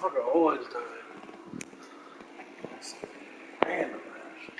motherfucker always does it. Random ass.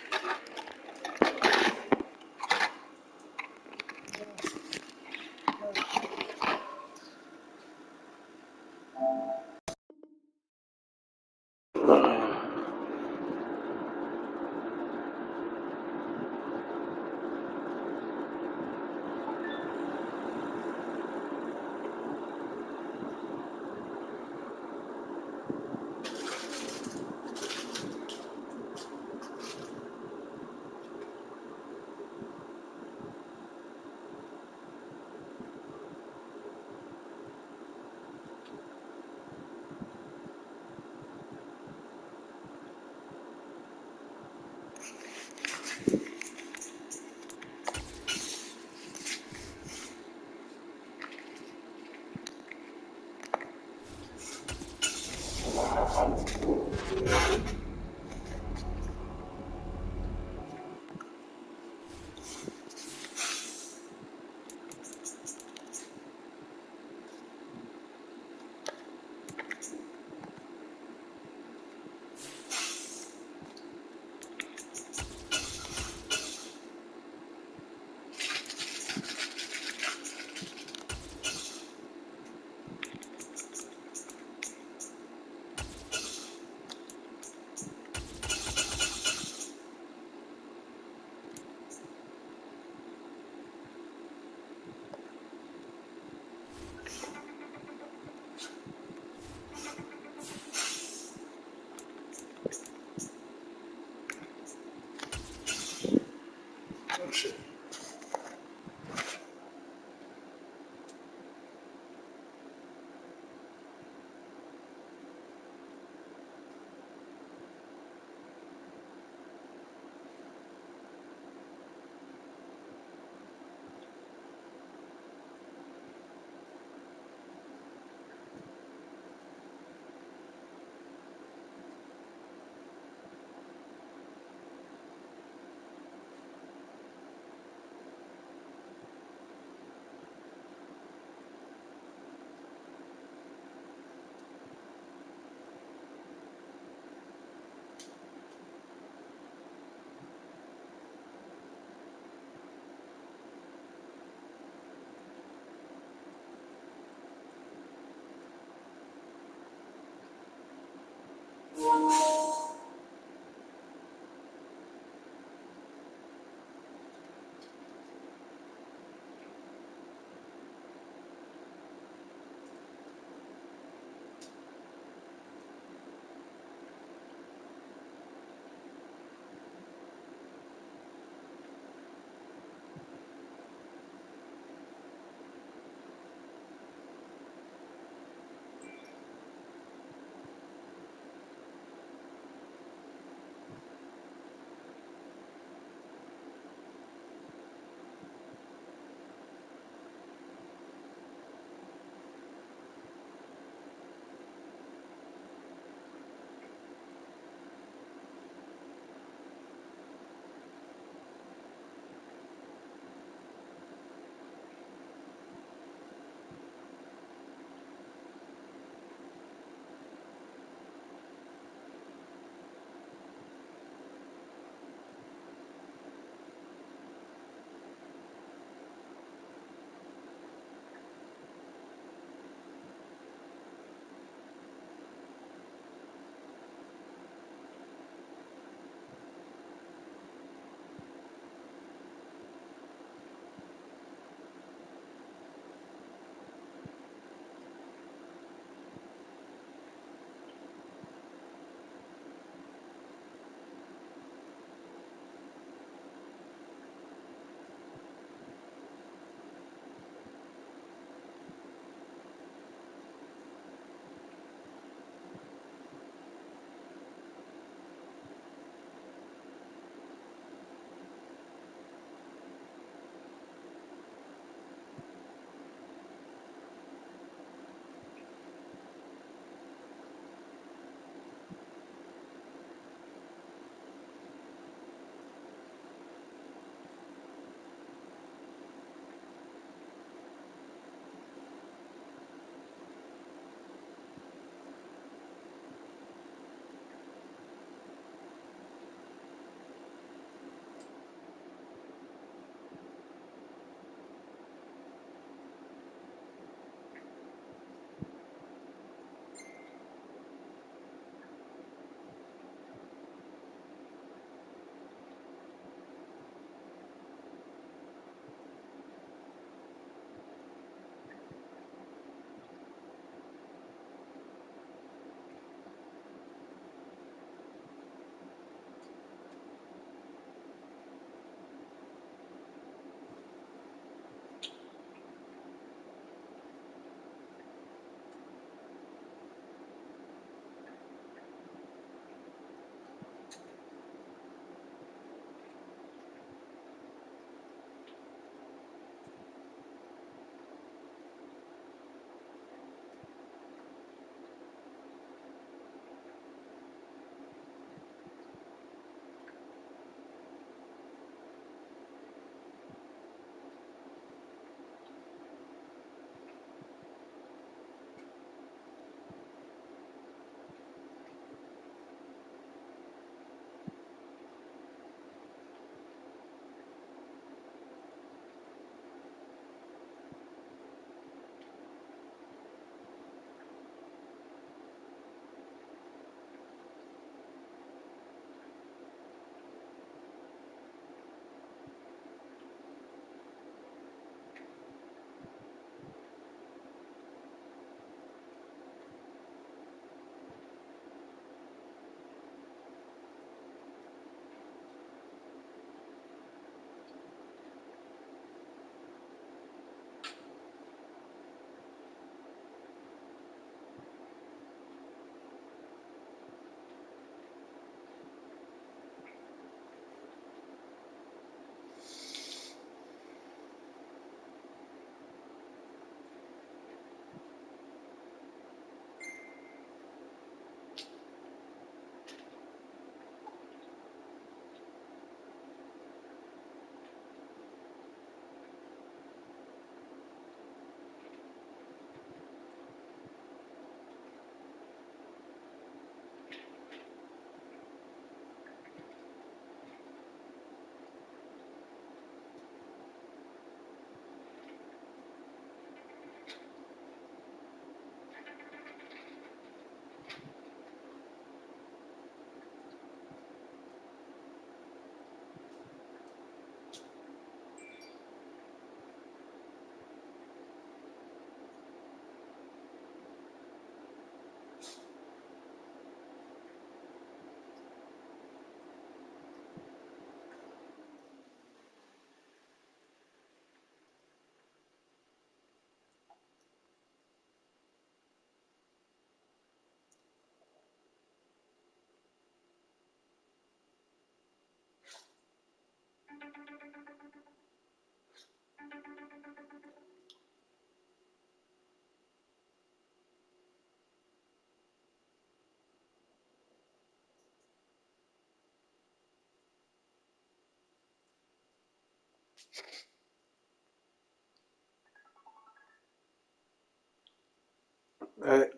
Hey,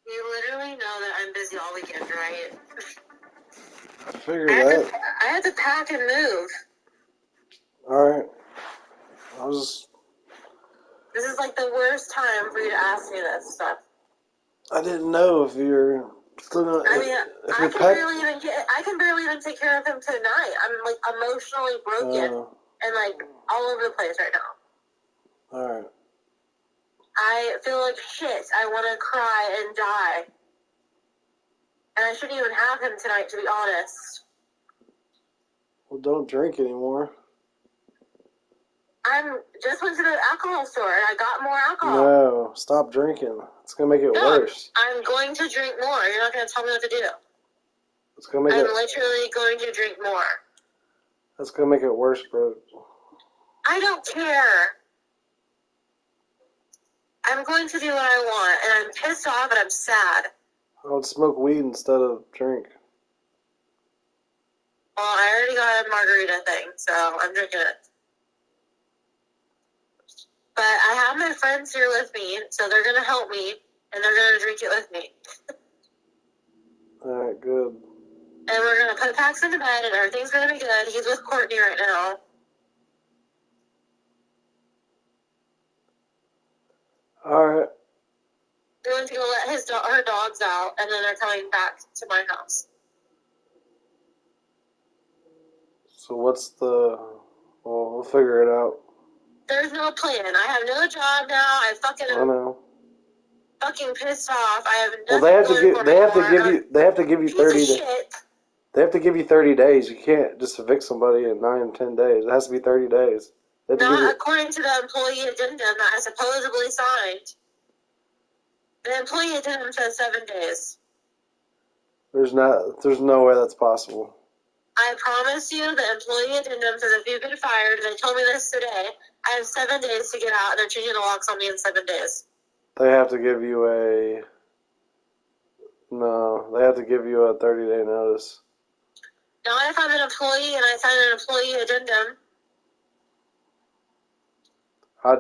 You literally know that I'm busy all weekend, right? I figured that. I had to pack and move. Alright. This is like the worst time for you to ask me this stuff. I didn't know if you're still gonna. I mean, I can barely even take care of him tonight. I'm like emotionally broken and like all over the place right now. Alright. I feel like shit. I want to cry and die. And I shouldn't even have him tonight, to be honest. Well, don't drink anymore. I just went to the alcohol store and I got more alcohol. No, stop drinking. It's gonna make it worse. I'm going to drink more. You're not going to tell me what to do. It's gonna make I'm literally going to drink more. That's gonna make it worse, bro. I don't care. I'm going to do what I want, and I'm pissed off and I'm sad. I would smoke weed instead of drink. Well, I already got a margarita thing, so I'm drinking it. But I have my friends here with me, so they're going to help me, and they're going to drink it with me. Alright, good. And we're going to put Pax into bed, and everything's going to be good. He's with Courtney right now. Alright. They're going to go let her dogs out, and then they're coming back to my house. So what's the... Well, we'll figure it out. There's no plan. I have no job now. I know. Fucking pissed off. I have nothing They have to give you 30 days. They have to give you 30 days. You can't just evict somebody in 9 and 10 days. It has to be 30 days. Not according to the employee addendum that I supposedly signed. The employee addendum says 7 days. There's no way that's possible. I promise you, the employee addendum says if you've been fired, they told me this today, I have 7 days to get out, and they're changing the locks on me in 7 days. They have to give you a 30-day notice. Not if I'm an employee and I sign an employee addendum. I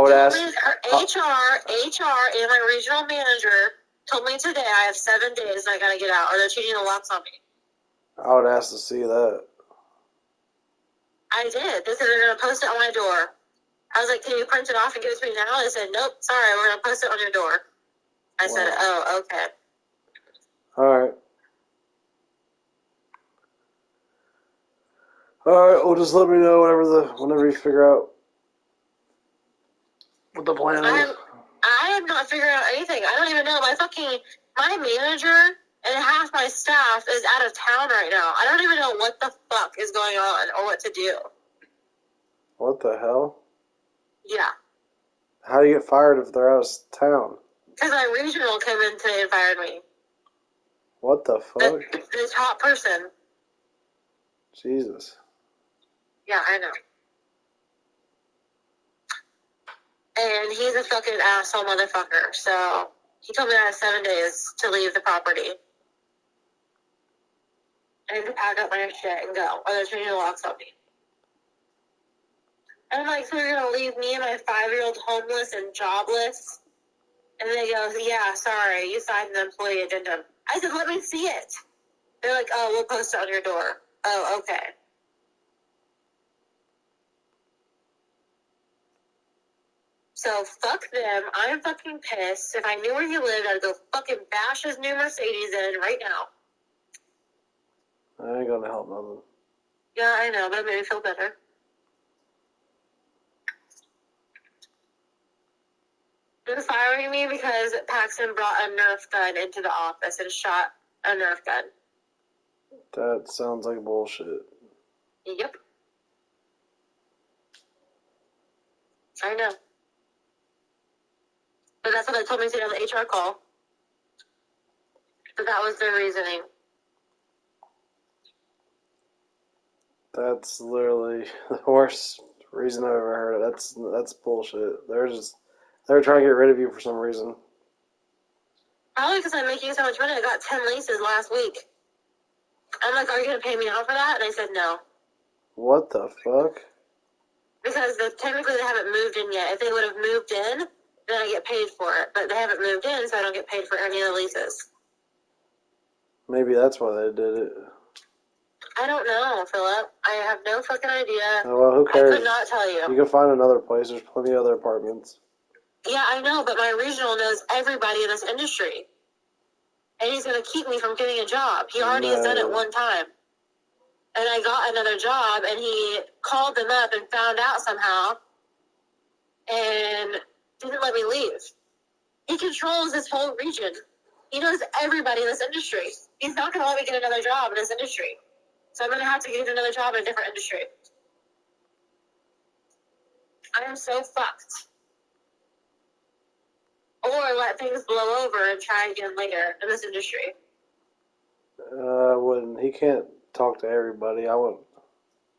would ask. HR, and my regional manager told me today I have 7 days and I gotta get out, or they're changing the locks on me. I would ask to see that. I did. They said they're gonna post it on my door. I was like, can you print it off and give it to me now? They said, nope, sorry, we're going to post it on your door. I said, oh, okay. All right. Well, just let me know whenever you figure out what the plan is. I have not figured out anything. I don't even know. My manager and half my staff is out of town right now. I don't even know what the fuck is going on or what to do. What the hell? Yeah. How do you get fired if they're out of town? Because my regional came in today and fired me. What the fuck? The top person. Jesus. Yeah, I know. And he's a fucking asshole motherfucker. So he told me I have 7 days to leave the property. And to pack up my shit and go. Or they're changing the locks on me. And I'm like, so you're going to leave me and my 5-year-old homeless and jobless? And they go, yeah, sorry, you signed the employee addendum. I said, let me see it. They're like, oh, we'll post it on your door. Oh, okay. So fuck them. I'm fucking pissed. If I knew where he lived, I'd go fucking bash his new Mercedes in right now. I ain't gonna help nothing. Yeah, I know, but it made me feel better. They're firing me because Paxton brought a Nerf gun into the office and shot a Nerf gun. That sounds like bullshit. Yep. I know. But that's what they told me today on the HR call. But that was their reasoning. That's literally the worst reason I've ever heard of. That's bullshit. They're trying to get rid of you for some reason. Probably because I'm making so much money. I got 10 leases last week. I'm like, are you going to pay me out for that? And they said no. What the fuck? Because technically they haven't moved in yet. If they would have moved in, then I get paid for it. But they haven't moved in, so I don't get paid for any of the leases. Maybe that's why they did it. I don't know, Philip. I have no fucking idea. Oh, well, who cares? I could not tell you. You can find another place. There's plenty of other apartments. Yeah, I know, but my regional knows everybody in this industry. And he's going to keep me from getting a job. He already has done it one time. And I got another job, and he called them up and found out somehow and didn't let me leave. He controls this whole region. He knows everybody in this industry. He's not going to let me get another job in this industry. So I'm going to have to get another job in a different industry. I am so fucked. Or let things blow over and try again later in this industry. Wouldn't. He can't talk to everybody. I wouldn't.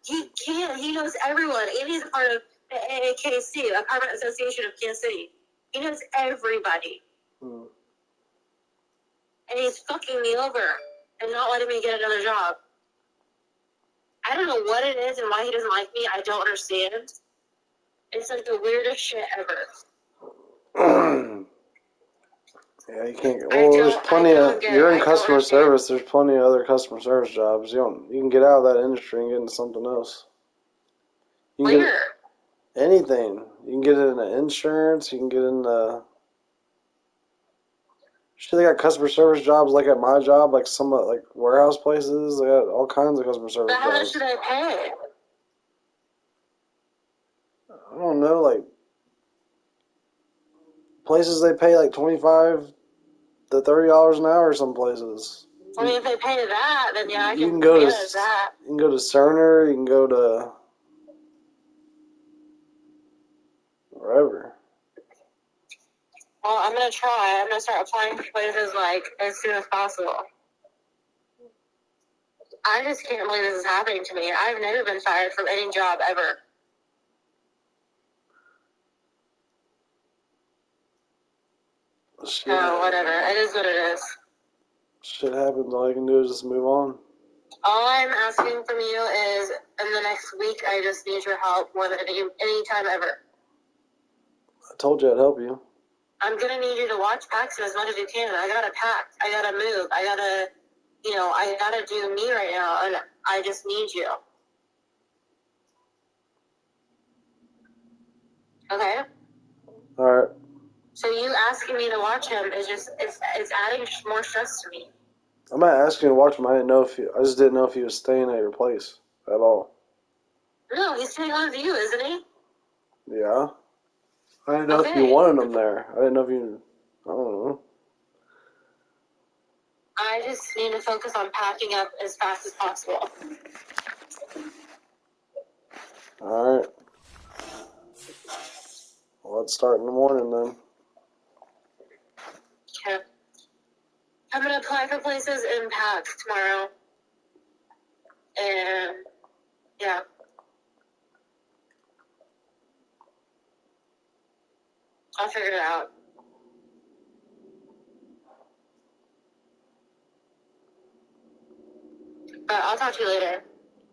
He can. He knows everyone. And he's a part of the AAKC, Apartment Association of Kansas City. He knows everybody. And he's fucking me over and not letting me get another job. I don't know what it is and why he doesn't like me. I don't understand. It's like the weirdest shit ever. Yeah, you can't. Well, there's plenty of. You're in customer service. There's plenty of other customer service jobs. You can get out of that industry and get into something else. You can get anything. You can get into insurance. You can get into. Shit, they got customer service jobs like at my job, like some like warehouse places. They got all kinds of customer service jobs. But how much should I pay? I don't know, like places they pay like $25 to $30 an hour. Some places. I mean, if they pay that, then yeah, I can go to that. You can go to Cerner. You can go to wherever. Well, I'm gonna try. I'm gonna start applying for places like as soon as possible. I just can't believe this is happening to me. I've never been fired from any job ever. Shit. No, whatever. It is what it is. Shit happens. All you can do is just move on. All I'm asking from you is, in the next week, I just need your help more than any time ever. I told you I'd help you. I'm gonna need you to watch Paxton as much as you can. I gotta pack. I gotta move. I gotta do me right now, and I just need you. Okay? Alright. So you asking me to watch him is just, it's adding more stress to me. I'm not asking you to watch him. I just didn't know if he was staying at your place at all. No, he's staying on View, isn't he? Yeah. I didn't know if you wanted him there. I didn't know if you... I don't know. I just need to focus on packing up as fast as possible. Alright. Well, let's start in the morning then. Okay. I'm going to apply for places in pack tomorrow. And, yeah. I'll figure it out. But I'll talk to you later.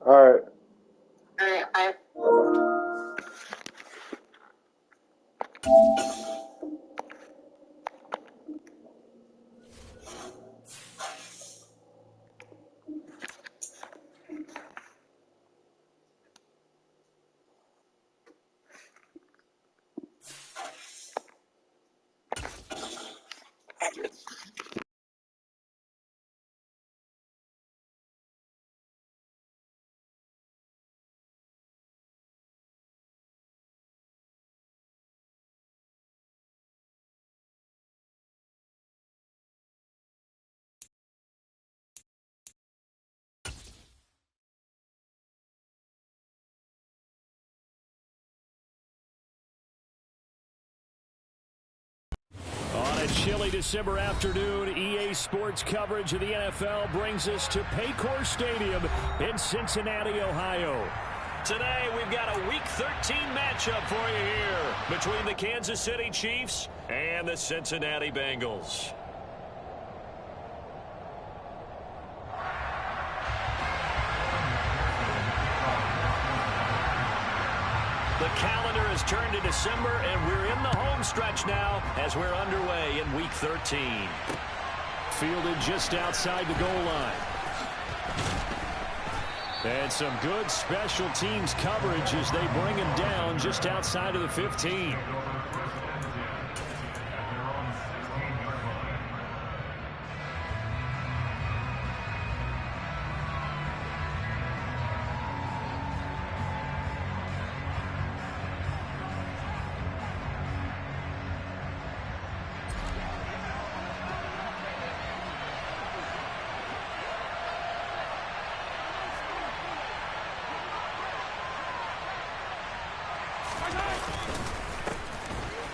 Alright. Alright, bye. On a chilly December afternoon, EA Sports coverage of the NFL brings us to Paycor Stadium in Cincinnati, Ohio. Today, we've got a Week 13 matchup for you here between the Kansas City Chiefs and the Cincinnati Bengals. calendar has turned to December, and we're in the home stretch now as we're underway in Week 13. Fielded just outside the goal line. And some good special teams coverage as they bring him down just outside of the 15.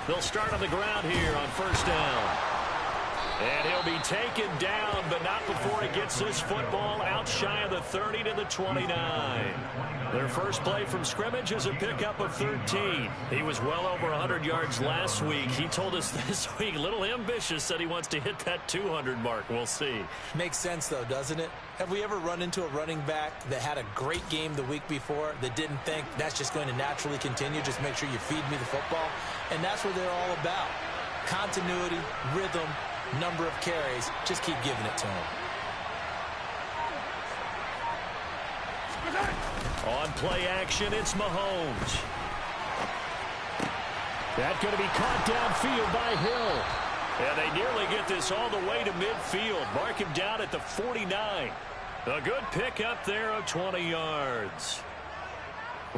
They'll start on the ground here on first down. And he'll be taken down, but not before he gets this football out shy of the 30 to the 29. Their first play from scrimmage is a pickup of 13. He was well over 100 yards last week. He told us this week, a little ambitious, that he wants to hit that 200 mark. We'll see. Makes sense, though, doesn't it? Have we ever run into a running back that had a great game the week before that didn't think that's just going to naturally continue? Just make sure you feed me the football. And that's what they're all about. Continuity, rhythm, number of carries. Just keep giving it to him. On play action, it's Mahomes. That's going to be caught downfield by Hill. And they nearly get this all the way to midfield. Mark him down at the 49. A good pickup there of 20 yards.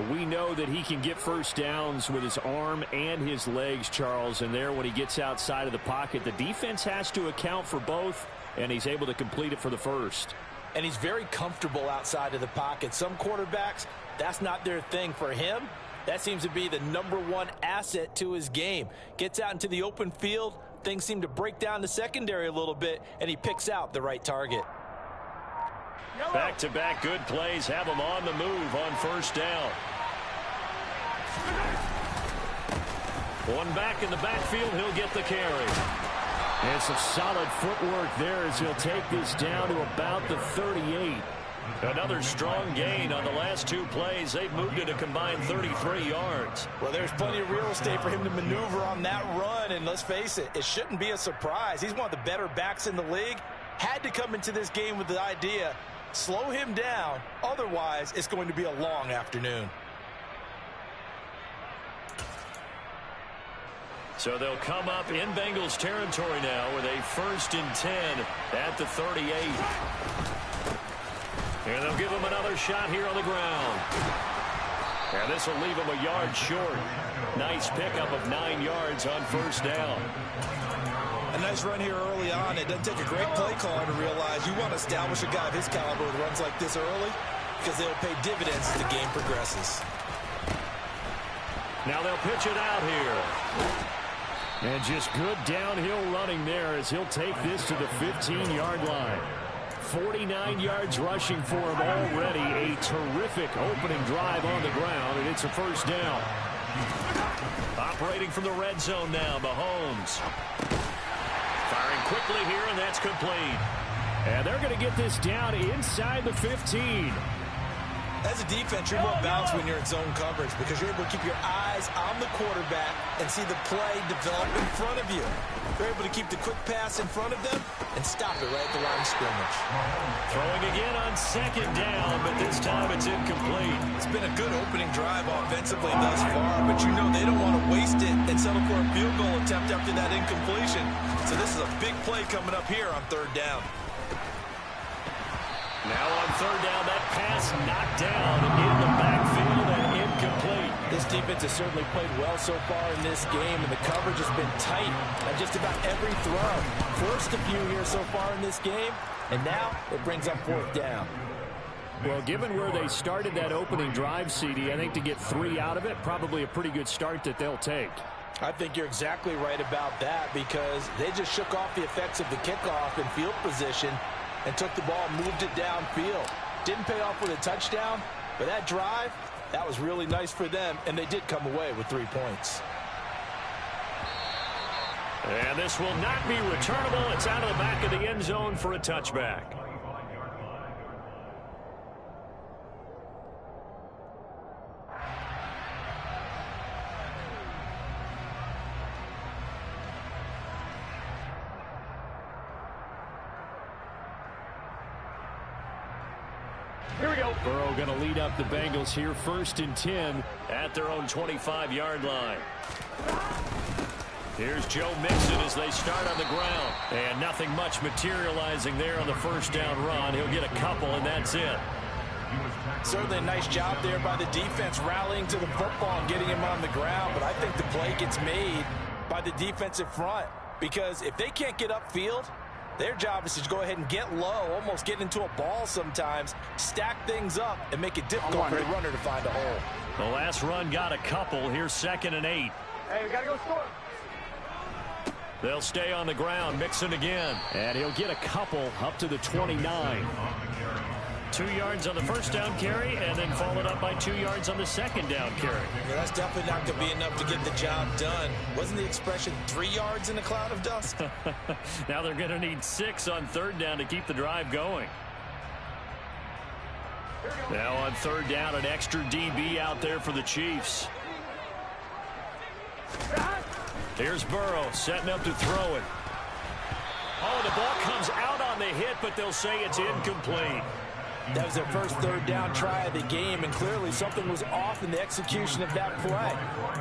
We know that he can get first downs with his arm and his legs, Charles. And there, when he gets outside of the pocket, the defense has to account for both, and he's able to complete it for the first. And he's very comfortable outside of the pocket. Some quarterbacks, that's not their thing. For him, that seems to be the -- asset to his game. Gets out into the open field, things seem to break down the secondary a little bit, and he picks out the right target. Back-to-back good plays have him on the move on first down. One back in the backfield, he'll get the carry. And some solid footwork there as he'll take this down to about the 38. Another strong gain on the last two plays. They've moved it a combined 33 yards. Well, there's plenty of real estate for him to maneuver on that run, and let's face it, it shouldn't be a surprise. He's one of the better backs in the league. Had to come into this game with the idea, slow him down, otherwise it's going to be a long afternoon. So they'll come up in Bengals territory now with a 1st and 10 at the 38. And they'll give him another shot here on the ground. And this will leave him a yard short. Nice pickup of 9 yards on first down. A nice run here early on. It doesn't take a great play caller to realize you want to establish a guy of his caliber with runs like this early, because they'll pay dividends as the game progresses. Now they'll pitch it out here. And just good downhill running there as he'll take this to the 15-yard line. 49 yards rushing for him already. A terrific opening drive on the ground, and it's a first down. Operating from the red zone now, Mahomes. Firing quickly here, and that's complete. And they're going to get this down inside the 15. As a defense, you're more balanced when you're in zone coverage because you're able to keep your eyes on the quarterback and see the play develop in front of you. You're able to keep the quick pass in front of them and stop it right at the line of scrimmage. Throwing again on second down, but this time it's incomplete. It's been a good opening drive offensively thus far, but you know they don't want to waste it and settle for a field goal attempt after that incompletion. So this is a big play coming up here on third down. Now on third down, that pass knocked down in the backfield and incomplete. This defense has certainly played well so far in this game, and the coverage has been tight on just about every throw. Forced a few here so far in this game, and now it brings up fourth down. Well, given where they started that opening drive, CD, I think to get 3 out of it, probably a pretty good start that they'll take. I think you're exactly right about that because they just shook off the effects of the kickoff and field position and took the ball and moved it downfield. Didn't pay off with a touchdown, but that drive, that was really nice for them, and they did come away with 3 points. And this will not be returnable. It's out of the back of the end zone for a touchback. Here we go. Burrow going to lead up the Bengals here, 1st and 10 at their own 25-yard line. Here's Joe Mixon as they start on the ground. And nothing much materializing there on the first down run. He'll get a couple, and that's it. Certainly a nice job there by the defense rallying to the football and getting him on the ground. But I think the play gets made by the defensive front. Because if they can't get upfield, their job is to go ahead and get low, almost get into a ball sometimes, stack things up, and make it difficult for the runner to find a hole. The last run got a couple. Here's 2nd and 8. Hey, we got to go score. They'll stay on the ground. Mixon again. And he'll get a couple up to the 29. 2 yards on the first down carry, and then followed up by 2 yards on the second down carry. Yeah, that's definitely not going to be enough to get the job done. Wasn't the expression 3 yards in a cloud of dust? Now they're going to need 6 on 3rd down to keep the drive going. Now on 3rd down, an extra DB out there for the Chiefs. Here's Burrow setting up to throw it. Oh, the ball comes out on the hit, but they'll say it's incomplete. That was their first 3rd down try of the game, and clearly something was off in the execution of that play.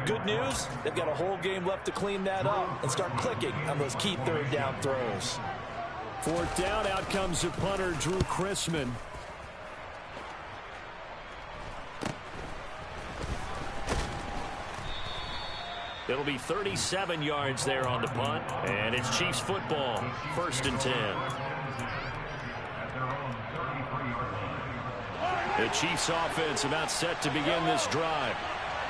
Good news, they've got a whole game left to clean that up and start clicking on those key 3rd down throws. 4th down, out comes the punter, Drew Chrisman. It'll be 37 yards there on the punt, and it's Chiefs football, 1st and 10. The Chiefs offense about set to begin this drive.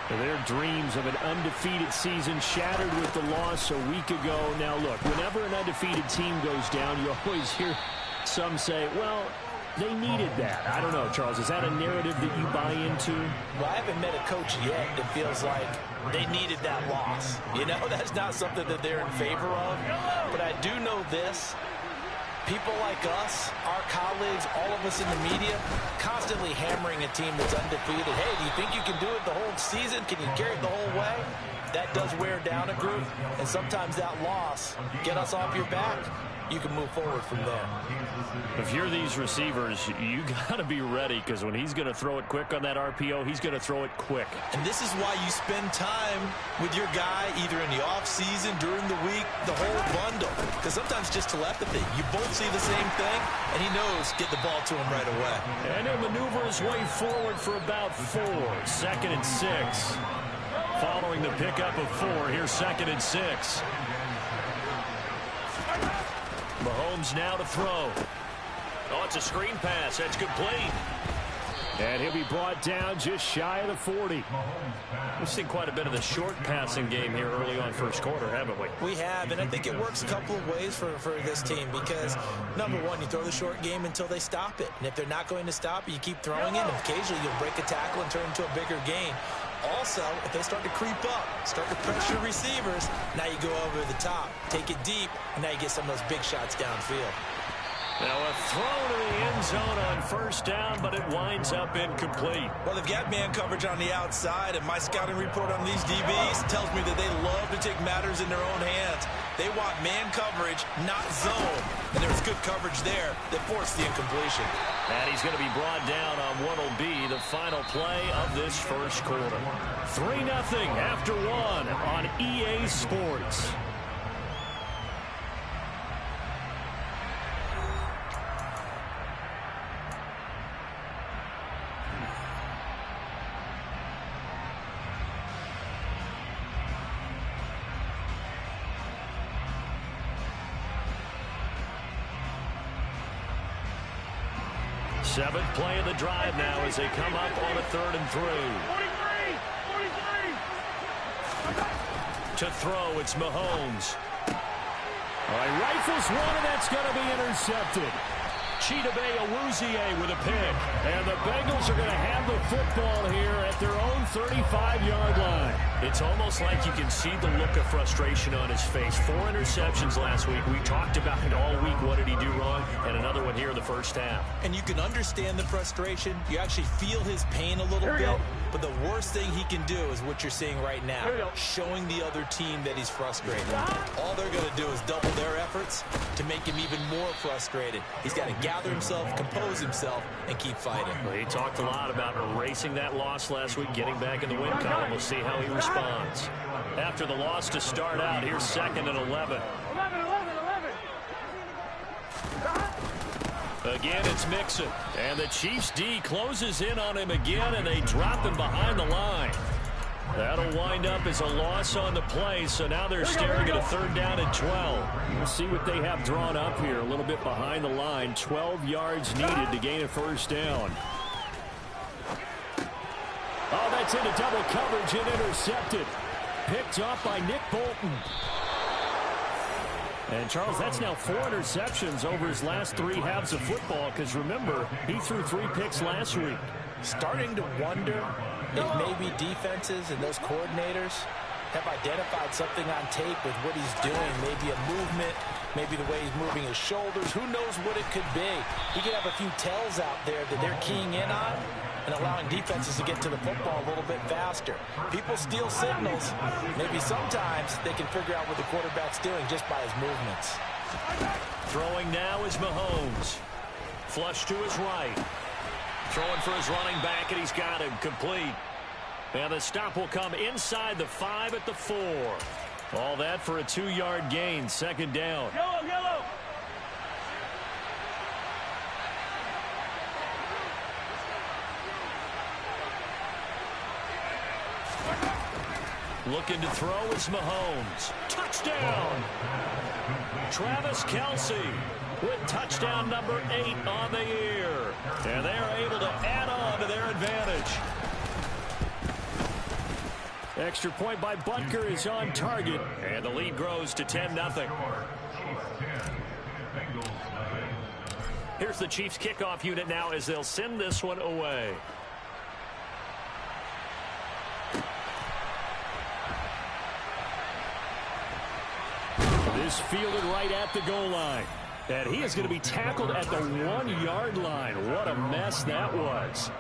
Their dreams of an undefeated season shattered with the loss a week ago. Now look, whenever an undefeated team goes down, you always hear some say, well, they needed that. I don't know, Charles, is that a narrative that you buy into? Well, I haven't met a coach yet that feels like they needed that loss. You know, that's not something that they're in favor of. But I do know this. People like us, our colleagues, all of us in the media, constantly hammering a team that's undefeated. Hey, do you think you can do it the whole season? Can you carry it the whole way? That does wear down a group, and sometimes that loss, get us off your back, you can move forward from there. If you're these receivers, you got to be ready, because when he's going to throw it quick on that RPO, he's going to throw it quick. And this is why you spend time with your guy either in the offseason, during the week, the whole bundle. Because sometimes just telepathy. You both see the same thing, and he knows get the ball to him right away. And he'll maneuver his way forward for about 4. 2nd and 6. Following the pickup of 4, here's 2nd and 6. Mahomes now to throw. Oh, it's a screen pass. That's complete. And he'll be brought down just shy of the 40. We've seen quite a bit of the short passing game here early on first quarter, haven't we? We have, and I think it works a couple of ways for this team because, number one, you throw the short game until they stop it. And if they're not going to stop it, you keep throwing it, and occasionally you'll break a tackle and turn into a bigger gain. Also, if they start to creep up, start to pressure receivers, now you go over the top, take it deep, and now you get some of those big shots downfield. Now a throw to the end zone on first down, but it winds up incomplete. Well, they've got man coverage on the outside, and my scouting report on these DBs tells me that they love to take matters in their own hands. They want man coverage, not zone. And there's good coverage there that forced the incompletion. And he's going to be brought down on what will be the final play of this first quarter. 3-0 after 1 on EA Sports. Seventh play of the drive now as they come up on a 3rd and 3. 43. To throw, it's Mahomes. All right, rifles one, and that's going to be intercepted. Chidobe Awuzie with a pick. And the Bengals are going to have the football here at their own 35-yard line. It's almost like you can see the look of frustration on his face. 4 interceptions last week. We talked about it all week. What did he do wrong? And another one here in the first half. And you can understand the frustration. You actually feel his pain a little bit. But the worst thing he can do is what you're seeing right now, showing the other team that he's frustrated. All they're going to do is double their efforts to make him even more frustrated. He's got to gather himself, compose himself, and keep fighting. Well, he talked a lot about erasing that loss last week, getting back in the win column. We'll see how he responds. After the loss to start out, here's 2nd and 11. Again, it's Mixon. And the Chiefs' D closes in on him again, and they drop him behind the line. That'll wind up as a loss on the play, so now they're staring at a 3rd down and 12. We'll see what they have drawn up here. A little bit behind the line. 12 yards needed to gain a 1st down. Oh, that's into double coverage and intercepted. Picked off by Nick Bolton. And, Charles, that's now 4 interceptions over his last 3 halves of football, because, remember, he threw 3 picks last week. Starting to wonder if maybe defenses and those coordinators have identified something on tape with what he's doing. Maybe a movement, maybe the way he's moving his shoulders. Who knows what it could be? He could have a few tells out there that they're keying in on and allowing defenses to get to the football a little bit faster. People steal signals. Maybe sometimes they can figure out what the quarterback's doing just by his movements. Throwing now is Mahomes. Flush to his right. Throwing for his running back, and he's got him complete. And the stop will come inside the 5 at the 4. All that for a 2-yard gain, 2nd down. Yellow. Looking to throw is Mahomes. Touchdown! Travis Kelce with touchdown number 8 on the year. And they're able to add on to their advantage. Extra point by Butker is on target. And the lead grows to 10-0. Here's the Chiefs kickoff unit now as they'll send this one away. This fielded right at the goal line. And he is going to be tackled at the 1-yard line. What a mess that was.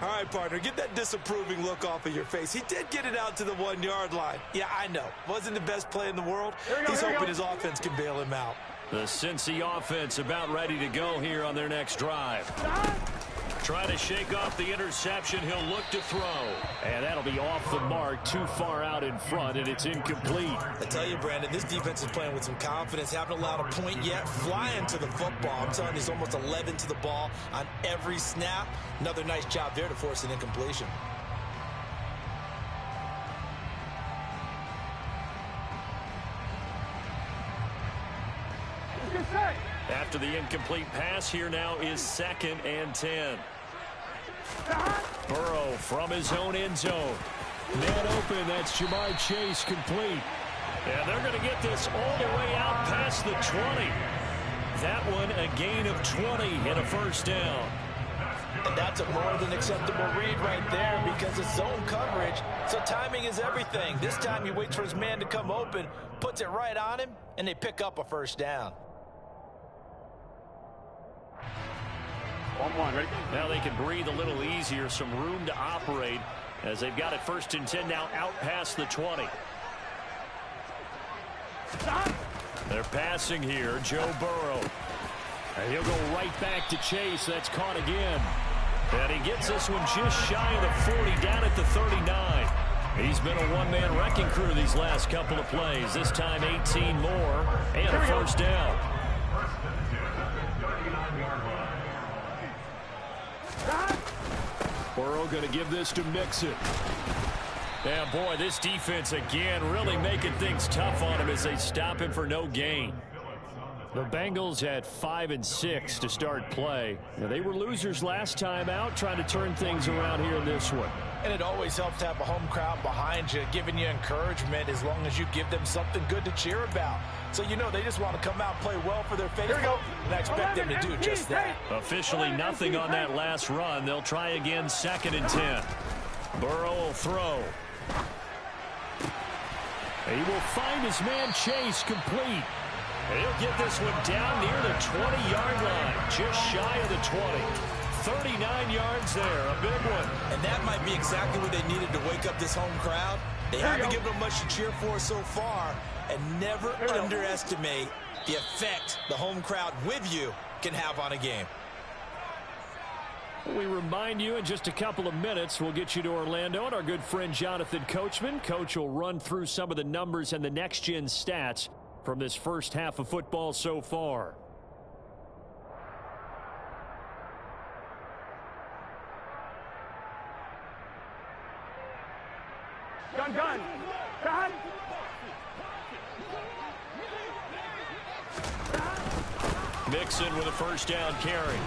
All right, partner, get that disapproving look off of your face. He did get it out to the 1-yard line. Yeah, I know. Wasn't the best play in the world. He's hoping his offense can bail him out. The Cincy offense about ready to go here on their next drive. Trying to shake off the interception. He'll look to throw. And that'll be off the mark, too far out in front, and it's incomplete. I tell you, Brandon, this defense is playing with some confidence. Haven't allowed a point yet. Flying to the football. I'm telling you, it's almost 11 to the ball on every snap. Another nice job there to force an incompletion. After the incomplete pass, here now is 2nd and 10. Burrow from his own end zone. Man open, that's Jamar Chase complete. And they're going to get this all the way out past the 20. That one a gain of 20 and a 1st down. And that's a more than acceptable read right there because it's zone coverage, so timing is everything. This time he waits for his man to come open, puts it right on him, and they pick up a 1st down. 1-1, ready? Now they can breathe a little easier, some room to operate as they've got it 1st and 10 now out past the 20. They're passing here, Joe Burrow. And he'll go right back to Chase. That's caught again. And he gets this one just shy of the 40, down at the 39. He's been a one-man wrecking crew these last couple of plays. This time 18 more and a 1st down. Burrow going to give this to Mixon. And boy, this defense again really making things tough on him as they stop him for no gain. The Bengals had 5 and 6 to start play. Now, they were losers last time out, trying to turn things around here in this one. And it always helps to have a home crowd behind you, giving you encouragement as long as you give them something good to cheer about. So you know they just want to come out and play well for their faithful, and I expect them to do just that. Officially nothing on that last run. They'll try again 2nd and 10. Burrow will throw. He will find his man Chase complete. He'll get this one down near the 20-yard line, just shy of the 20. 39 yards there, a big one. And that might be exactly what they needed to wake up this home crowd. They haven't given them much to cheer for so far, and never underestimate the effect the home crowd with you can have on a game. We remind you in just a couple of minutes we'll get you to Orlando and our good friend Jonathan Coachman. Coach will run through some of the numbers and the next-gen stats from this first half of football so far. Gun. Mixon with a first down carry.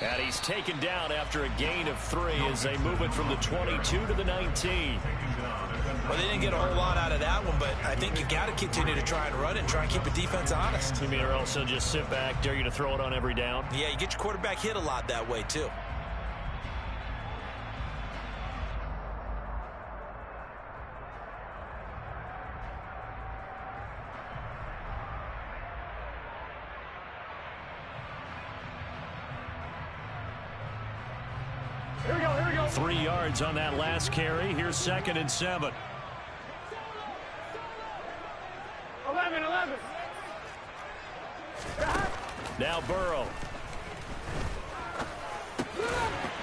And he's taken down after a gain of 3 as they move it from the 22 to the 19. Well, they didn't get a whole lot out of that one, but I think you got to continue to try and run and try and keep the defense honest. You mean or else they'll just sit back, dare you to throw it on every down? Yeah, you get your quarterback hit a lot that way, too. Here we go. 3 yards on that last carry. Here's 2nd and 7. 11. Now Burrow.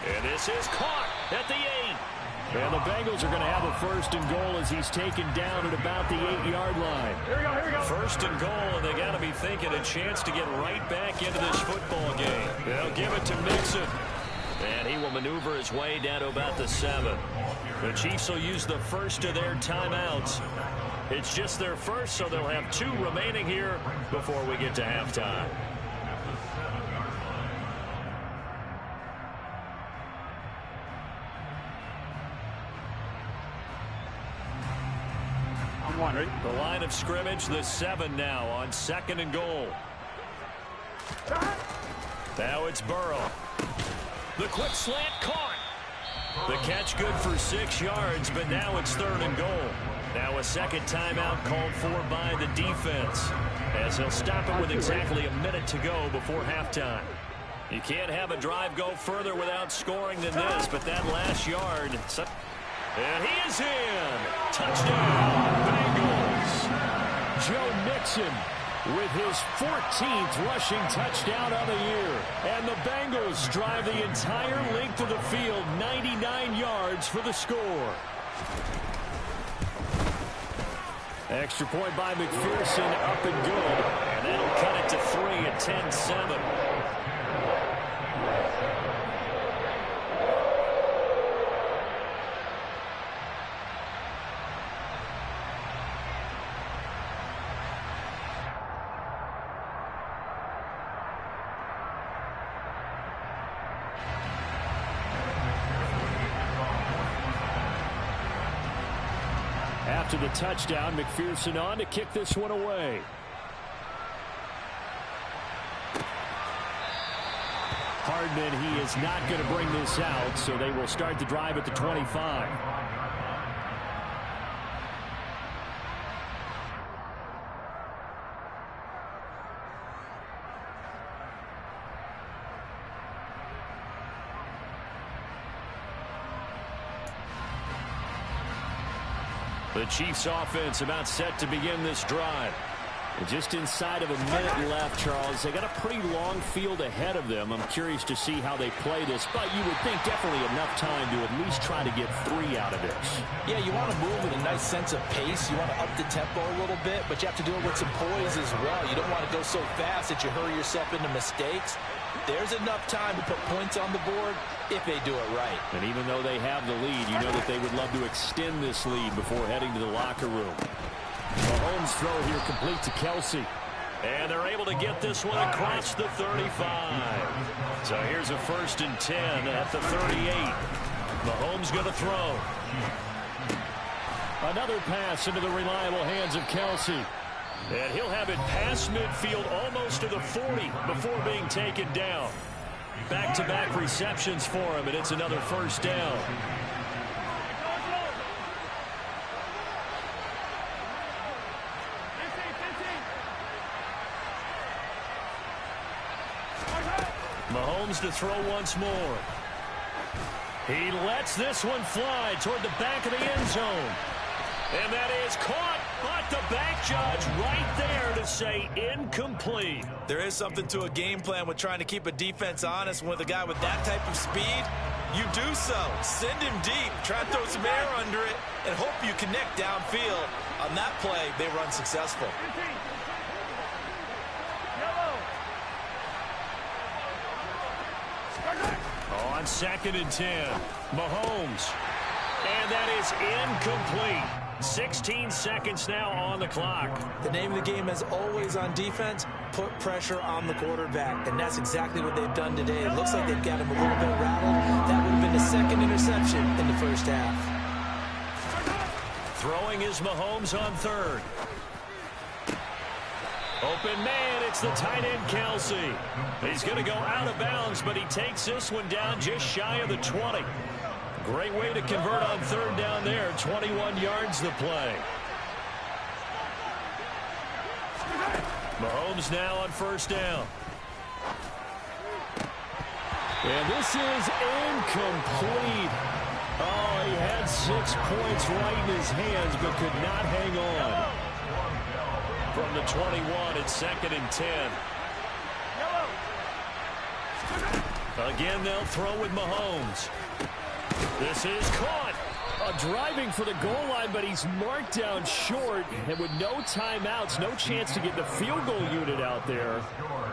And this is caught at the 8. And the Bengals are going to have a 1st and goal as he's taken down at about the 8-yard line. Here we go. 1st and goal, and they got to be thinking a chance to get right back into this football game. They'll give it to Mixon. And he will maneuver his way down to about the 7. The Chiefs will use the first of their timeouts. It's just their first, so they'll have 2 remaining here before we get to halftime. I'm one, ready? The line of scrimmage, the 7 now on 2nd and goal. Now it's Burrow. The quick slant caught. The catch good for 6 yards, but now it's 3rd and goal. Now a second timeout called for by the defense, as he'll stop it with exactly a minute to go before halftime. You can't have a drive go further without scoring than this, but that last yard. And he is in. Touchdown, Bengals. Joe Mixon with his 14th rushing touchdown of the year. And the Bengals drive the entire length of the field, 99 yards for the score. Extra point by McPherson, up and good. And that'll cut it to 3 at 10-7. After the touchdown, McPherson on to kick this one away. Hardman, he is not going to bring this out, so they will start the drive at the 25. The Chiefs offense about set to begin this drive. And just inside of a minute left, Charles. They got a pretty long field ahead of them. I'm curious to see how they play this, but you would think definitely enough time to at least try to get 3 out of this. Yeah, you want to move with a nice sense of pace. You want to up the tempo a little bit, but you have to do it with some poise as well. You don't want to go so fast that you hurry yourself into mistakes. There's enough time to put points on the board if they do it right. And even though they have the lead, you know that they would love to extend this lead before heading to the locker room. Mahomes' throw here complete to Kelsey. And they're able to get this one across the 35. So here's a 1st and 10 at the 38. Mahomes going to throw. Another pass into the reliable hands of Kelsey. And he'll have it past midfield almost to the 40 before being taken down. Back-to-back receptions for him, and it's another 1st down. Mahomes to throw once more. He lets this one fly toward the back of the end zone. And that is caught, but the back judge right there to say incomplete. There is something to a game plan with trying to keep a defense honest. With a guy with that type of speed, you do so. Send him deep, try to throw some air under it, and hope you connect downfield. On that play, they run successful. On 2nd and 10, Mahomes. And that is incomplete. 16 seconds now on the clock. The name of the game, as always on defense, put pressure on the quarterback. And that's exactly what they've done today. It looks like they've got him a little bit rattled. That would have been the 2nd interception in the first half. Throwing is Mahomes on 3rd. Open man, it's the tight end, Kelsey. He's going to go out of bounds, but he takes this one down just shy of the 20. Great way to convert on 3rd down there. 21 yards the play. Mahomes now on 1st down. And this is incomplete. Oh, he had 6 points right in his hands, but could not hang on. From the 21, it's 2nd and 10. Again, they'll throw with Mahomes. This is caught. Driving for the goal line, but he's marked down short. And with no timeouts, no chance to get the field goal unit out there.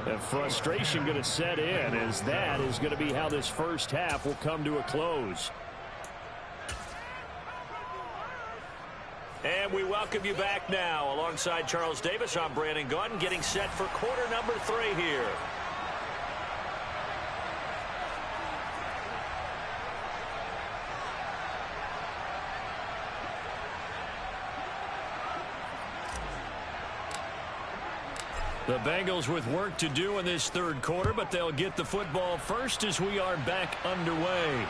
And frustration going to set in, as that is going to be how this first half will come to a close. And we welcome you back now. Alongside Charles Davis, I'm Brandon Gunn, getting set for quarter number 3 here. The Bengals with work to do in this 3rd quarter, but they'll get the football first as we are back underway.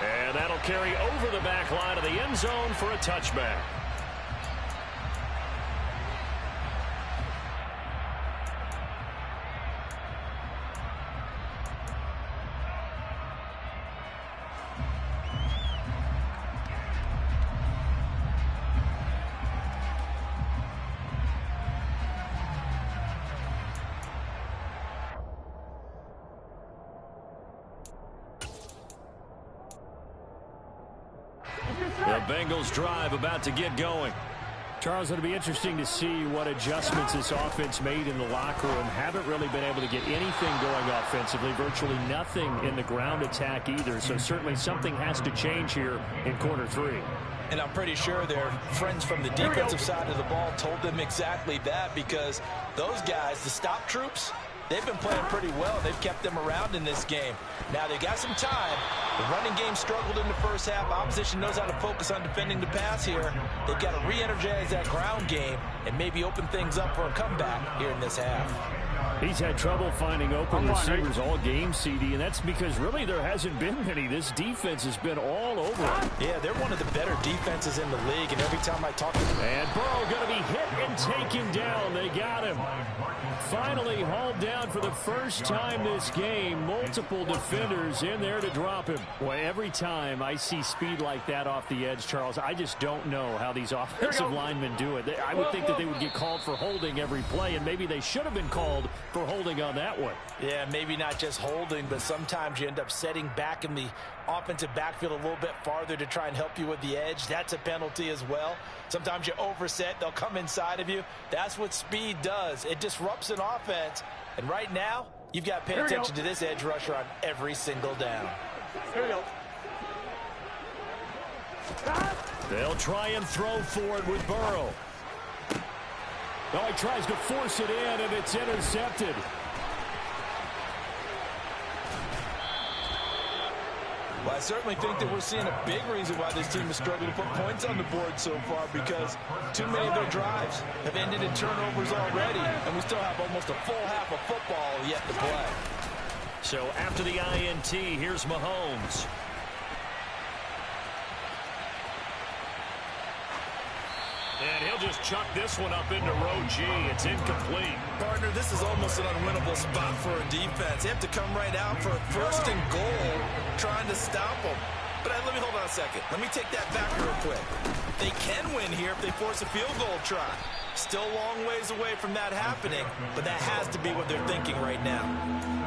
And that'll carry over the back line of the end zone for a touchback. The Bengals drive about to get going. Charles, it'll be interesting to see what adjustments this offense made in the locker room. Haven't really been able to get anything going offensively. Virtually nothing in the ground attack either. So certainly something has to change here in quarter 3. And I'm pretty sure their friends from the defensive side of the ball told them exactly that, because those guys, the stop troops, they've been playing pretty well. They've kept them around in this game. Now they got some time. The running game struggled in the first half. Opposition knows how to focus on defending the pass here. They've got to re-energize that ground game and maybe open things up for a comeback here in this half. He's had trouble finding open receivers all game, CD, and that's because really there hasn't been many. This defense has been all over it. Yeah, they're one of the better defenses in the league, and every time I talk to them... And Burrow going to be hit and taken down. They got him. Finally hauled down for the first time this game. Multiple defenders in there to drop him. Boy, every time I see speed like that off the edge, Charles, I just don't know how these offensive linemen do it. I would think that they would get called for holding every play, and maybe they should have been called for holding on that one. Yeah, maybe not just holding, but sometimes you end up setting back in the offensive backfield a little bit farther to try and help you with the edge. That's a penalty as well. Sometimes you overset, they'll come inside of you. That's what speed does. It disrupts an offense. And right now, you've got to pay attention to this edge rusher on every single down. Here we go. They'll try and throw forward with Burrow. Oh, he tries to force it in, and it's intercepted. Well, I certainly think that we're seeing a big reason why this team is struggling to put points on the board so far, because too many of their drives have ended in turnovers already, and we still have almost a full half of football yet to play. So after the INT, here's Mahomes. And he'll just chuck this one up into row G. It's incomplete. Partner, this is almost an unwinnable spot for a defense. They have to come right out for a 1st and goal, trying to stop them. But let me hold on a second. Let me take that back real quick. They can win here if they force a field goal try. Still a long ways away from that happening, but that has to be what they're thinking right now.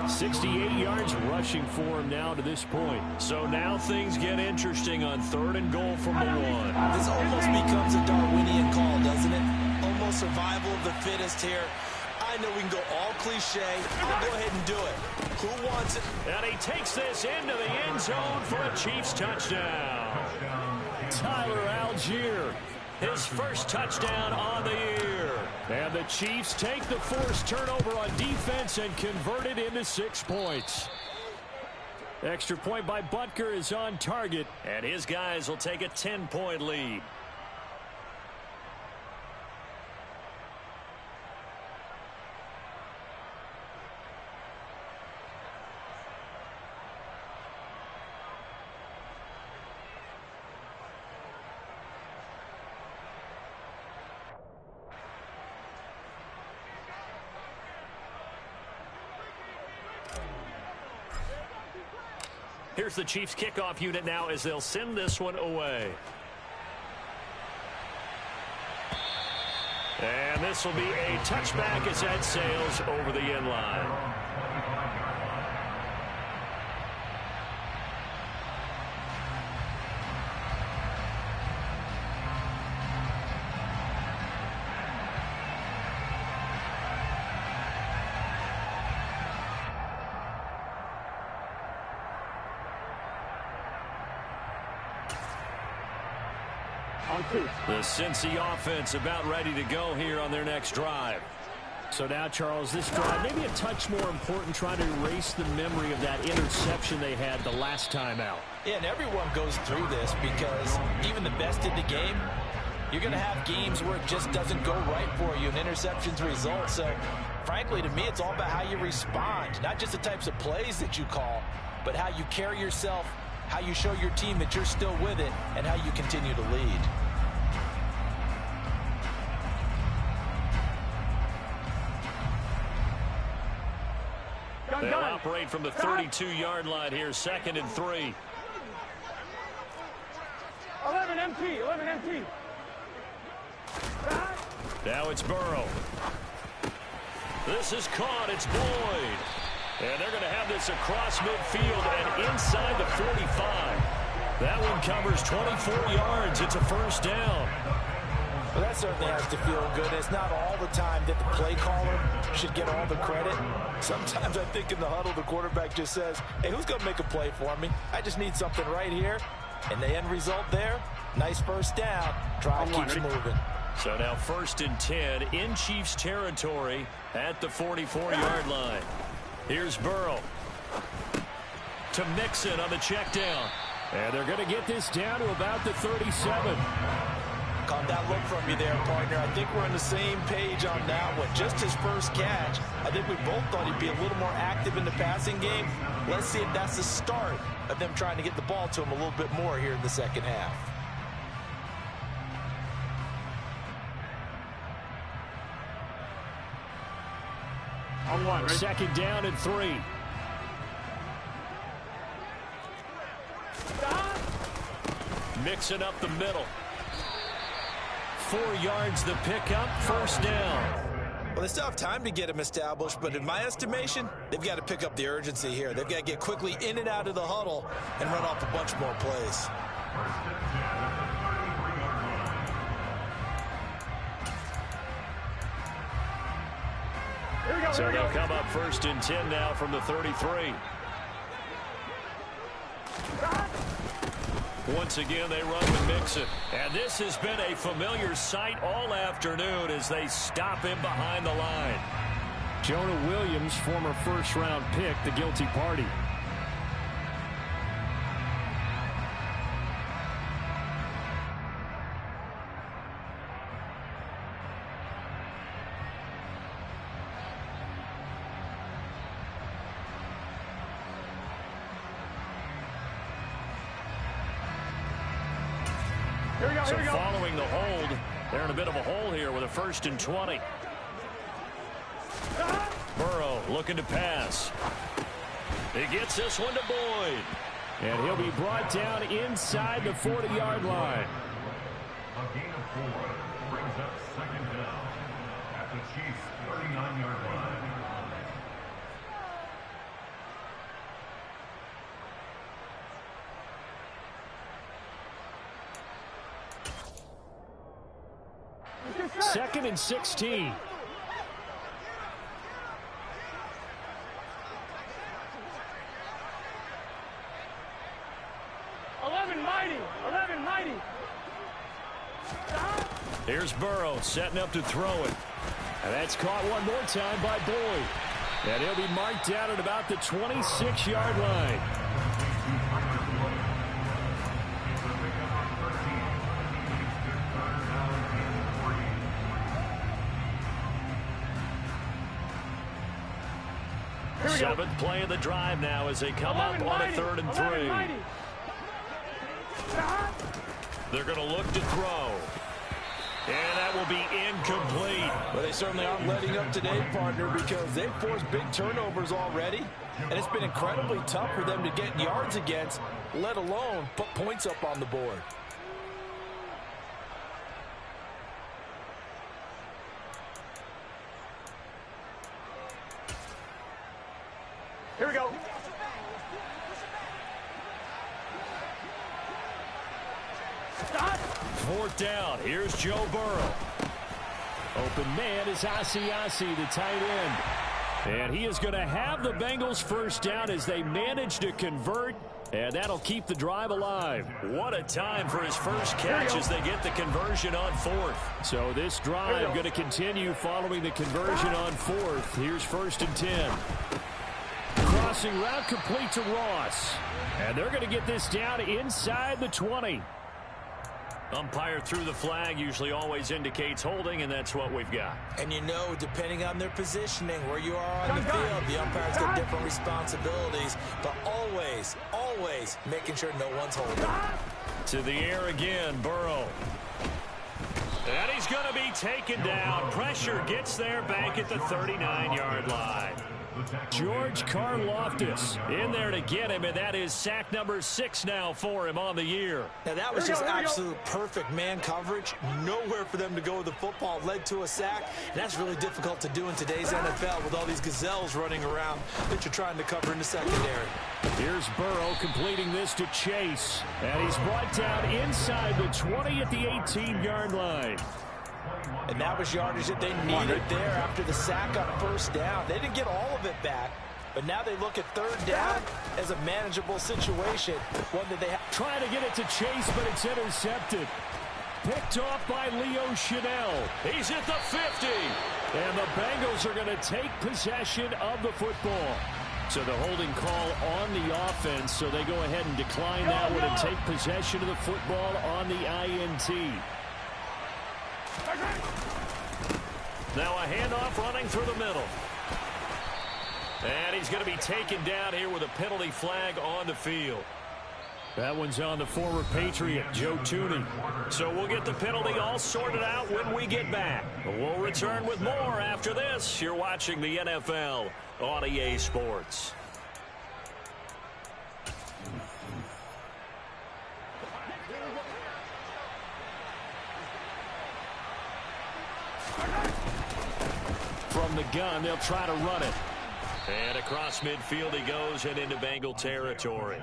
68 yards rushing for him now to this point. So now things get interesting on 3rd and goal from the 1. This almost becomes a Darwinian call, doesn't it? Almost survival of the fittest here. I know we can go all cliche. I'll go ahead and do it. Who wants it? And he takes this into the end zone for a Chiefs touchdown. Tyler Algier, his first touchdown on the year. And the Chiefs take the forced turnover on defense and convert it into 6 points. Extra point by Butker is on target, and his guys will take a 10-point lead. Here's the Chiefs kickoff unit now as they'll send this one away. And this will be a touchback as that sails over the end line. The Cincy offense about ready to go here on their next drive. So now, Charles, this drive maybe a touch more important, trying to erase the memory of that interception they had the last time out. Yeah, and everyone goes through this because even the best in the game, you're going to have games where it just doesn't go right for you and interceptions result. So, frankly, to me, it's all about how you respond, not just the types of plays that you call, but how you carry yourself, how you show your team that you're still with it, and how you continue to lead. They'll operate from the 32-yard line here, 2nd and 3. 11 MT, 11 MT. Now it's Burrow. This is caught. It's Boyd. And they're going to have this across midfield and inside the 45. That one covers 24 yards. It's a 1st down. Well, that certainly has to feel good. It's not all the time that the play caller should get all the credit. Sometimes I think in the huddle, the quarterback just says, hey, who's going to make a play for me? I just need something right here. And the end result there, nice 1st down. Drive keeps moving. So now 1st and 10 in Chiefs territory at the 44-yard line. Here's Burrow to Mixon on the check down. And they're going to get this down to about the 37. Caught that look from you there, partner. I think we're on the same page on that one. Just his first catch. I think we both thought he'd be a little more active in the passing game. Let's see if that's the start of them trying to get the ball to him a little bit more here in the 2nd half. On 1, ready? 2nd down and 3. Mixing up the middle. 4 yards the pickup, 1st down. Well, they still have time to get him established, but in my estimation, they've got to pick up the urgency here. They've got to get quickly in and out of the huddle and run off a bunch more plays. Here we go, So here we they'll go. come up 1st and 10 now from the 33. Once again, they run with Mixon. And this has been a familiar sight all afternoon as they stop him behind the line. Jonah Williams, former 1st-round pick, the guilty party. So following the hold, They're in a bit of a hole here with a 1st and 20. Burrow looking to pass. He gets this one to Boyd. And he'll be brought down inside the 40-yard line. A gain of 4 brings up 2nd down at the Chiefs' 39-yard line. Second and 16. Here's Burrow setting up to throw it. And that's caught one more time by Boyd. And he'll be marked down at about the 26-yard line. Seventh play of the drive now as they come up on a 3rd and 3. They're going to look to throw. And that will be incomplete. Well, they certainly aren't letting up today, partner, because they've forced big turnovers already. And it's been incredibly tough for them to get yards against, let alone put points up on the board. Here we go. Stop. 4th down. Here's Joe Burrow. Open man is Asiasi, the tight end. And he is going to have the Bengals 1st down as they manage to convert. And that'll keep the drive alive. What a time for his first catch as they get the conversion on 4th. So this drive going to continue following the conversion on 4th. Here's 1st and 10. Crossing route complete to Ross. And they're going to get this down inside the 20. Umpire threw the flag, usually always indicates holding, and that's what we've got. And you know, depending on their positioning, where you are on the field, the umpire's got different responsibilities, but always, always making sure no one's holding. To the air again, Burrow. And he's going to be taken down. Pressure gets there back at the 39-yard line. George Karlaftis in there to get him, and that is sack number 6 now for him on the year. Now, that was just absolute perfect man coverage. Nowhere for them to go with the football. Led to a sack. And that's really difficult to do in today's NFL with all these gazelles running around that you're trying to cover in the secondary. Here's Burrow completing this to Chase. And he's brought down inside the 20 at the 18-yard line. And that was yardage that they needed there after the sack on 1st down. They didn't get all of it back, but now they look at 3rd down as a manageable situation. One that they have. Trying to get it to Chase, but it's intercepted. Picked off by Leo Chanel. He's at the 50. And the Bengals are going to take possession of the football. So the holding call on the offense, so they go ahead and decline that one and take possession of the football on the INT. Now a handoff running through the middle. And he's going to be taken down here with a penalty flag on the field. That one's on the former Patriot, Joe Tooney. So we'll get the penalty all sorted out when we get back. We'll return with more after this. You're watching the NFL on EA Sports. From the gun, they'll try to run it. And across midfield he goes and into Bengal territory.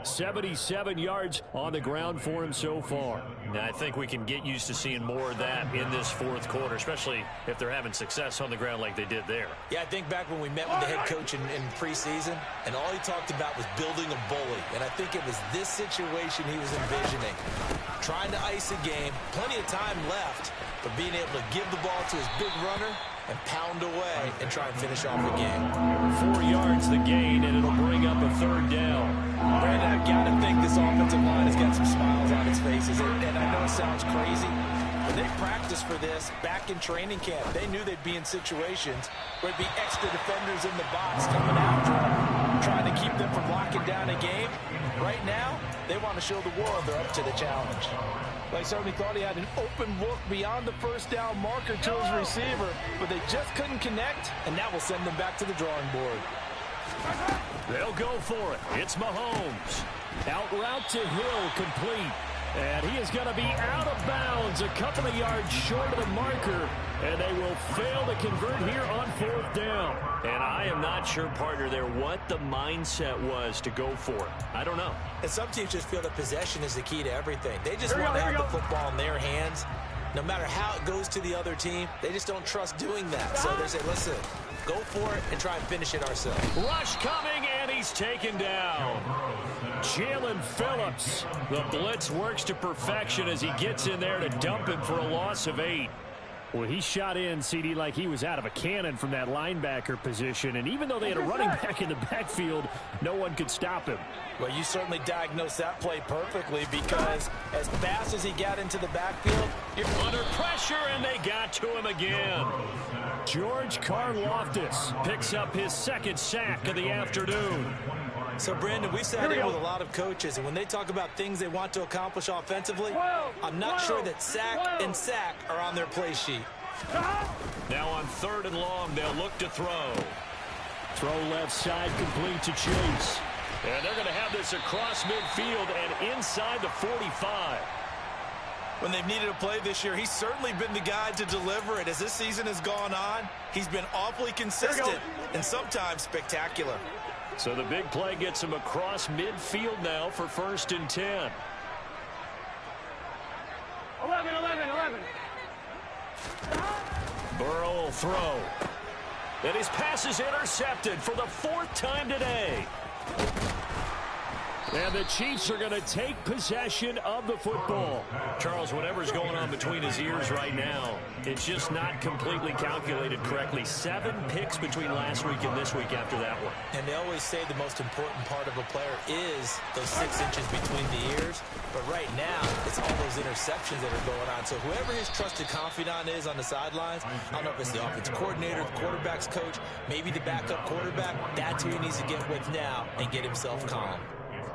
77 yards on the ground for him so far. Now, I think we can get used to seeing more of that in this 4th quarter, especially if they're having success on the ground like they did there. Yeah, I think back when we met with the head coach in preseason, and all he talked about was building a bully. And I think it was this situation he was envisioning. Trying to ice a game, plenty of time left, but being able to give the ball to his big runner and pound away and try and finish off the game. 4 yards the gain, and it'll bring up a 3rd down. Brandon, I've got to think this offensive line has got some smiles on its faces, and I know it sounds crazy, but they practiced for this back in training camp. They knew they'd be in situations where there'd be extra defenders in the box coming after them, trying to keep them from locking down a game. Right now, they want to show the world they're up to the challenge. Well, he certainly thought he had an open look beyond the first down marker to his receiver, but they just couldn't connect, and that will send them back to the drawing board. They'll go for it. It's Mahomes. Out route to Hill, complete. And he is going to be out of bounds a couple of yards short of the marker. And they will fail to convert here on 4th down. And I am not sure, partner, there what the mindset was to go for it. I don't know. And some teams just feel that possession is the key to everything. They just want to have the football in their hands. No matter how it goes to the other team, they just don't trust doing that. So they say, listen, go for it and try and finish it ourselves. Rush coming, and he's taken down. Jalen Phillips. The blitz works to perfection as he gets in there to dump him for a loss of 8. Well, he shot in, CD, like he was out of a cannon from that linebacker position. And even though they had a running back in the backfield, no one could stop him. Well, you certainly diagnosed that play perfectly because as fast as he got into the backfield, you're under pressure, and they got to him again. George Karlaftis picks up his 2nd sack of the afternoon. So, Brandon, we've sat in with a lot of coaches, and when they talk about things they want to accomplish offensively, I'm not sure that sack and sack are on their play sheet. Now on 3rd and long, they'll look to throw. Throw left side, complete to Chase. And they're going to have this across midfield and inside the 45. When they've needed a play this year, he's certainly been the guy to deliver it. As this season has gone on, he's been awfully consistent and sometimes spectacular. So the big play gets him across midfield now for 1st and 10. 11. Burrow will throw. And his pass is intercepted for the 4th time today. And the Chiefs are going to take possession of the football. Charles, whatever's going on between his ears right now, it's just not completely calculated correctly. 7 picks between last week and this week after that one. And they always say the most important part of a player is those 6 inches between the ears. But right now, it's all those interceptions that are going on. So whoever his trusted confidant is on the sidelines, I don't know if it's the offensive coordinator, the quarterback's coach, maybe the backup quarterback, that's who he needs to get with now and get himself calm.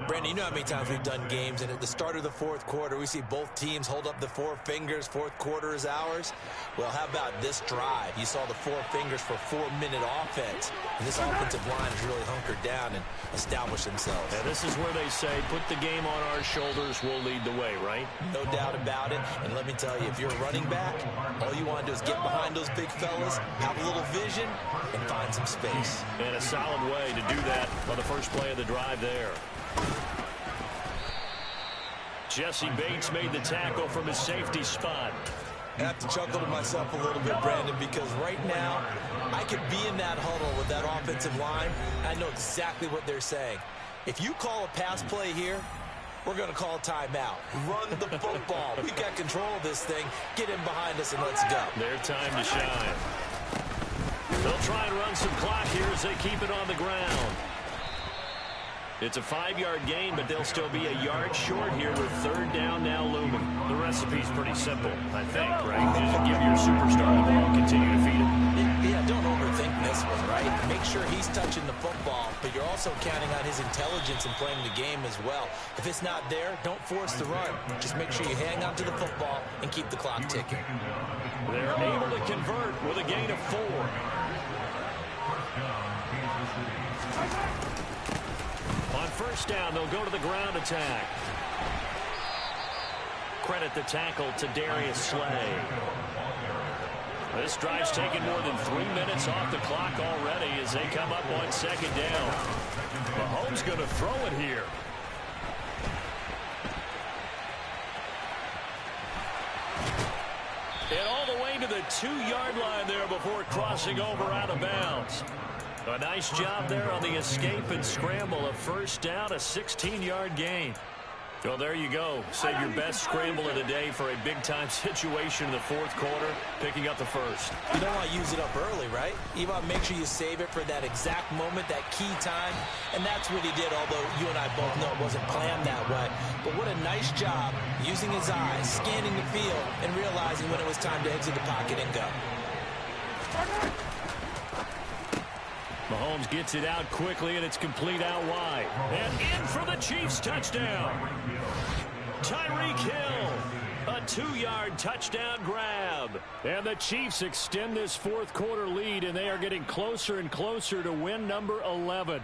Brandon, you know how many times we've done games, and at the start of the 4th quarter, we see both teams hold up the 4 fingers, 4th quarter is ours. Well, how about this drive? You saw the 4 fingers for 4-minute offense, and this offensive line has really hunkered down and established themselves. And this is where they say, put the game on our shoulders, we'll lead the way, right? No doubt about it, and let me tell you, if you're a running back, all you want to do is get behind those big fellas, have a little vision, and find some space. And a solid way to do that on the first play of the drive there. Jesse Bates made the tackle from his safety spot. I have to chuckle to myself a little bit, Brandon, because right now I could be in that huddle with that offensive line. I know exactly what they're saying. If you call a pass play here, we're going to call a timeout. Run the football. We've got control of this thing. Get in behind us and let's go. Their time to shine. They'll try and run some clock here as they keep it on the ground. It's a 5-yard gain, but they'll still be a yard short here with 3rd down now looming. The recipe's pretty simple, I think, right? Just give your superstar the ball and continue to feed him. Yeah, don't overthink this one, right? Make sure he's touching the football, but you're also counting on his intelligence in playing the game as well. If it's not there, don't force the run. Just make sure you hang on to the football and keep the clock ticking. They're able to convert with a gain of 4. On 1st down, they'll go to the ground attack. Credit the tackle to Darius Slay. This drive's taken more than 3 minutes off the clock already as they come up on 2nd down. Mahomes going to throw it here. And all the way to the 2-yard line there before crossing over out of bounds. A nice job there on the escape and scramble. A 1st down, a 16-yard gain. Well, there you go. Save your best scramble of the day for a big-time situation in the 4th quarter, picking up the 1st. You don't want to use it up early, right? You want to make sure you save it for that exact moment, that key time. And that's what he did, although you and I both know it wasn't planned that way. But what a nice job using his eyes, scanning the field, and realizing when it was time to exit the pocket and go. Mahomes gets it out quickly, and it's complete out wide. And in for the Chiefs touchdown. Tyreek Hill, 2-yard touchdown grab. And the Chiefs extend this fourth quarter lead, and they are getting closer and closer to win number 11.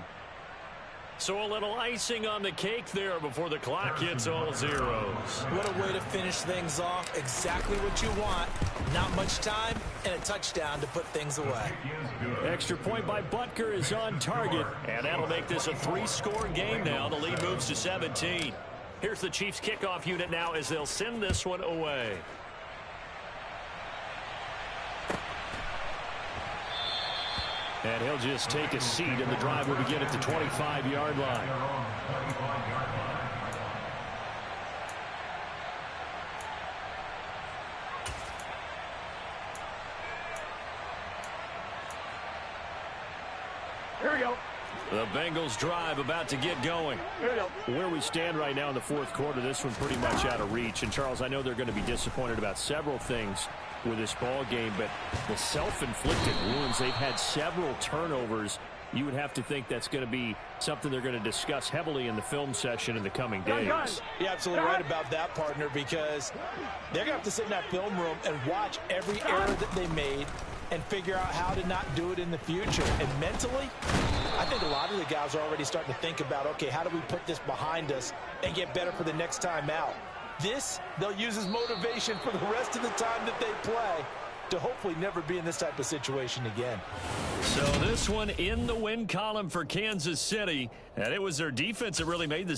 So a little icing on the cake there before the clock hits all zeros. What a way to finish things off. Exactly what you want. Not much time and a touchdown to put things away. Extra point by Butker is on target, and that'll make this a 3-score game now. The lead moves to 17. Here's the Chiefs kickoff unit now as they'll send this one away. And he'll just take a seat, and the drive will begin at the 25-yard line. Here we go. The Bengals drive about to get going. Where we stand right now in the fourth quarter, this one pretty much out of reach. And, Charles, I know they're going to be disappointed about several things with this ball game, but the self-inflicted wounds, they've had several turnovers. You would have to think that's going to be something they're going to discuss heavily in the film session in the coming days. You're absolutely right about that, partner, because they're going to have to sit in that film room and watch every error that they made and figure out how to not do it in the future. And mentally, I think a lot of the guys are already starting to think about, okay, how do we put this behind us and get better for the next time out? This, they'll use as motivation for the rest of the time that they play to hopefully never be in this type of situation again. So this one in the win column for Kansas City, and it was their defense that really made the